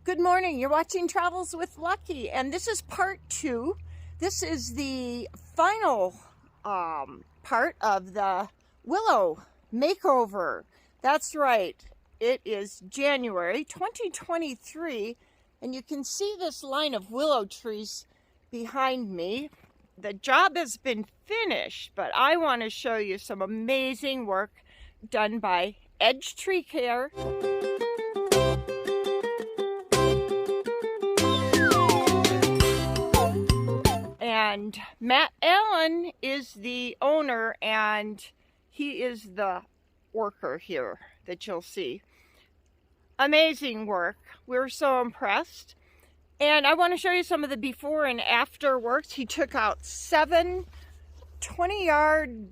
Good morning. You're watching Travels with Lucky, and this is part 2. This is the final part of the Willow makeover. That's right. It is January 2023, and you can see this line of willow trees behind me. The job has been finished, but I want to show you some amazing work done by Edge Tree Care. And Matt Allen is the owner, and he is the worker here that you'll see. Amazing work. We're so impressed. And I want to show you some of the before and after works. He took out 7 20-yard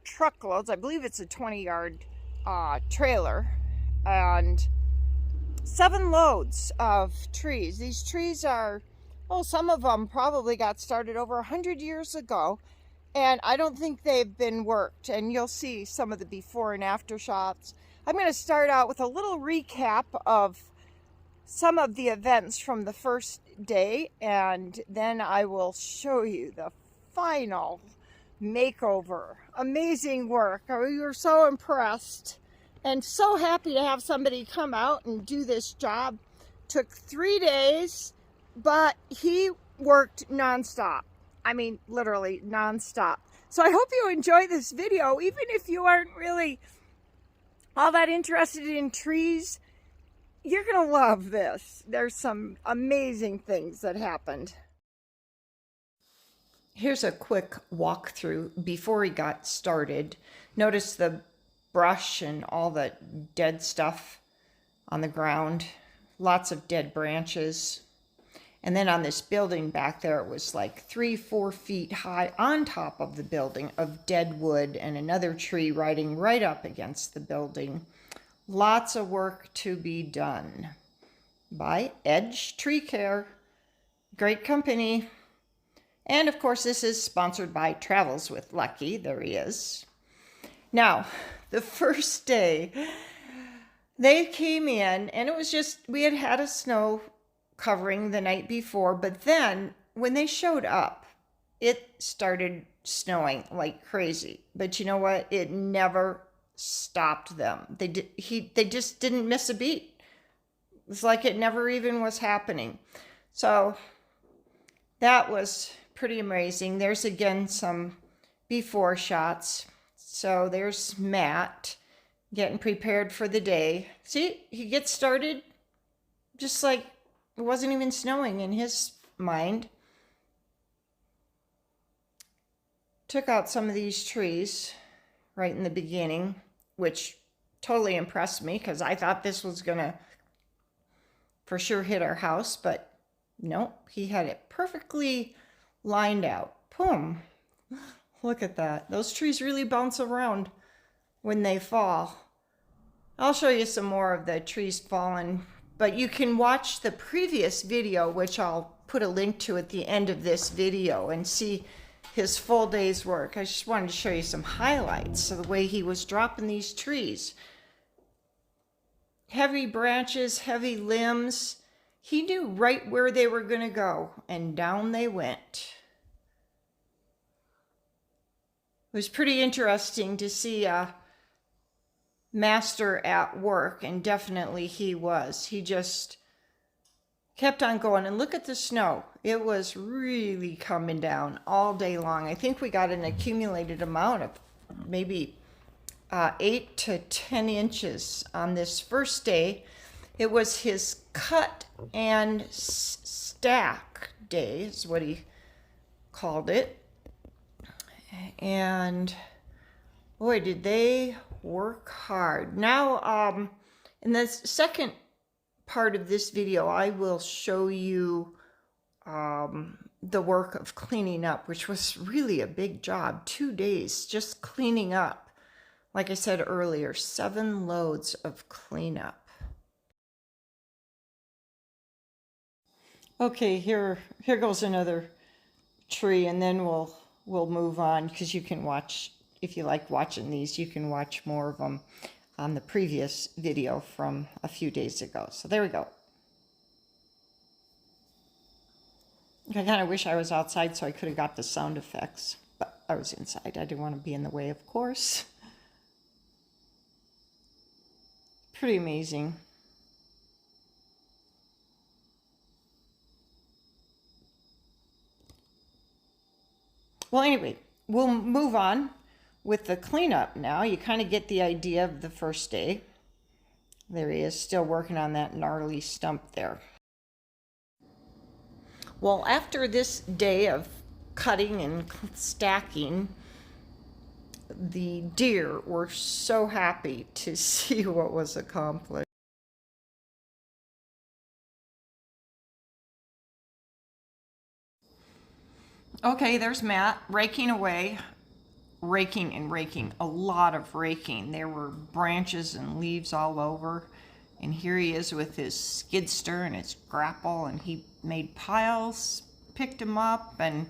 truckloads. I believe it's a 20-yard trailer. And 7 loads of trees. These trees are, well, some of them probably got started over 100 years ago, and I don't think they've been worked, and you'll see some of the before and after shots. I'm going to start out with a little recap of some of the events from the first day, and then I will show you the final makeover. Amazing work. We were so impressed and so happy to have somebody come out and do this job. Took 3 days. But he worked nonstop. I mean, literally nonstop. So I hope you enjoy this video, even if you aren't really all that interested in trees. You're going to love this. There's some amazing things that happened. Here's a quick walkthrough before he got started. Notice the brush and all the dead stuff on the ground. Lots of dead branches. And then on this building back there, it was like 3-4 feet high on top of the building of dead wood, and another tree riding right up against the building. Lots of work to be done by Edge Tree Care. Great company. And of course, this is sponsored by Travels with Lucky. There he is. Now, the first day, they came in, and it was just, we had had a snow covering the night before, but then when they showed up, it started snowing like crazy. But you know what? It never stopped them. They just didn't miss a beat. It's like it never even was happening. So that was pretty amazing. There's again some before shots. So there's Matt getting prepared for the day. See, he gets started just like it wasn't even snowing in his mind. Took out some of these trees right in the beginning, which totally impressed me because I thought this was gonna for sure hit our house, but nope, he had it perfectly lined out. Boom. Look at that. Those trees really bounce around when they fall. I'll show you some more of the trees falling, but you can watch the previous video, which I'll put a link to at the end of this video, and see his full day's work. I just wanted to show you some highlights of the way he was dropping these trees. Heavy branches, heavy limbs. He knew right where they were going to go, and down they went. It was pretty interesting to see a master at work, and definitely he was. He just kept on going, and look at the snow. It was really coming down all day long. I think we got an accumulated amount of maybe 8 to 10 inches on this first day. It was his cut and stack day is what he called it. And boy, did they work hard. Now, in the second part of this video, I will show you the work of cleaning up, which was really a big job. 2 days just cleaning up. Like I said earlier, 7 loads of cleanup. Okay, here goes another tree, and then we'll move on, because you can watch. If you like watching these, you can watch more of them on the previous video from a few days ago. So there we go. I kind of wish I was outside so I could have got the sound effects, but I was inside. I didn't want to be in the way, of course. Pretty amazing. Well, anyway, we'll move on with the cleanup now. You kind of get the idea of the first day. There he is, still working on that gnarly stump there. Well, after this day of cutting and stacking, the deer were so happy to see what was accomplished. Okay, there's Matt raking away, raking and raking, a lot of raking. There were branches and leaves all over. And here he is with his skid steer and his grapple, and he made piles, picked them up, and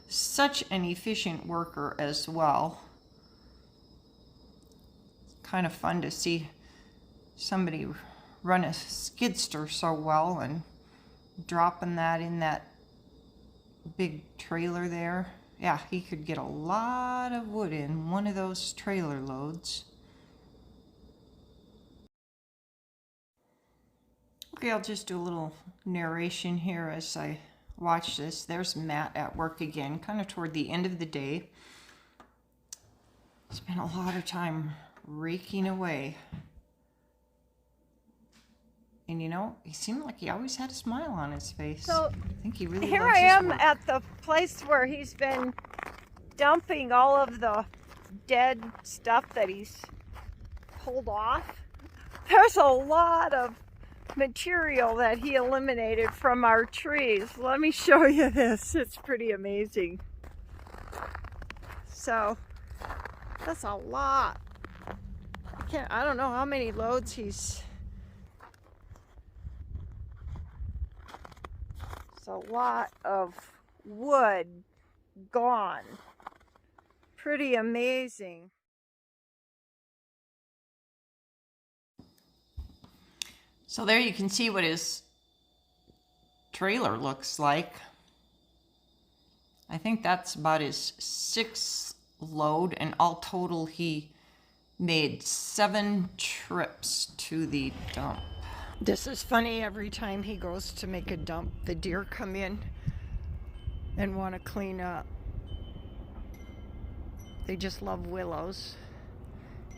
such an efficient worker as well. It's kind of fun to see somebody run a skid steer so well and dropping that in that big trailer there. Yeah, he could get a lot of wood in one of those trailer loads. Okay, I'll just do a little narration here as I watch this. There's Matt at work again, kind of toward the end of the day. Spent a lot of time raking away. And you know, he seemed like he always had a smile on his face. So I think he really here loves I his am work. at the place where he's been dumping all of the dead stuff that he's pulled off. There's a lot of material that he eliminated from our trees. Let me show you this. It's pretty amazing. So that's a lot. I don't know how many loads he's... It's a lot of wood gone. Pretty amazing. So there you can see what his trailer looks like. I think that's about his 6th load, and all total he made 7 trips to the dump. This is funny. Every time he goes to make a dump, the deer come in and want to clean up. They just love willows,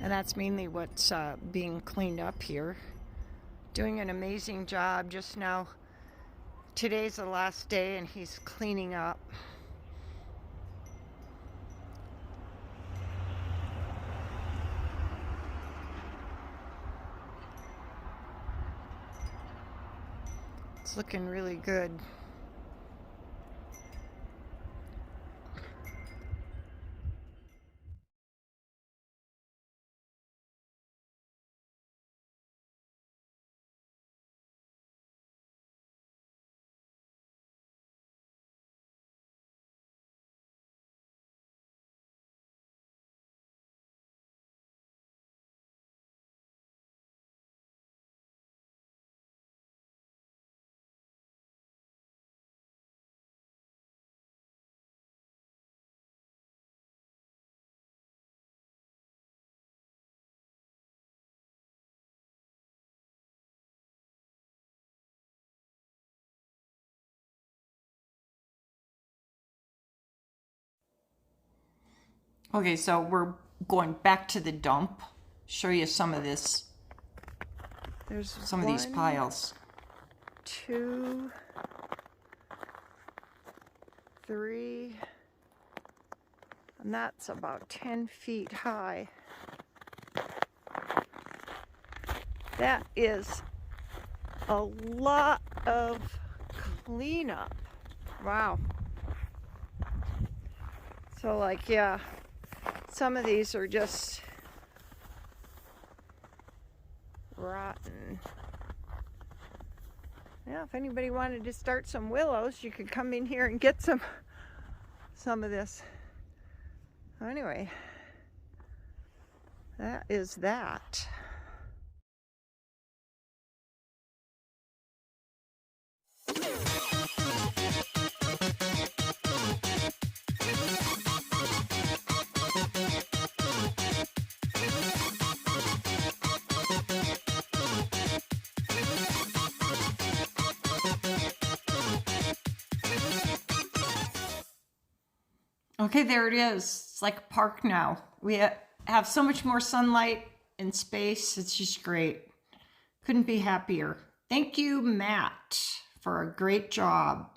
and that's mainly what's being cleaned up here. Doing an amazing job just now. Today's the last day and he's cleaning up. It's looking really good. Okay, so we're going back to the dump. Show you some of this. There's some of these piles. 2, 3, and that's about 10 feet high. That is a lot of cleanup. Wow. So like, yeah, some of these are just rotten. Yeah, if anybody wanted to start some willows, you could come in here and get some of this. Anyway, that is that. Okay, there it is. It's like a park now. We have so much more sunlight and space. It's just great. Couldn't be happier. Thank you, Matt, for a great job.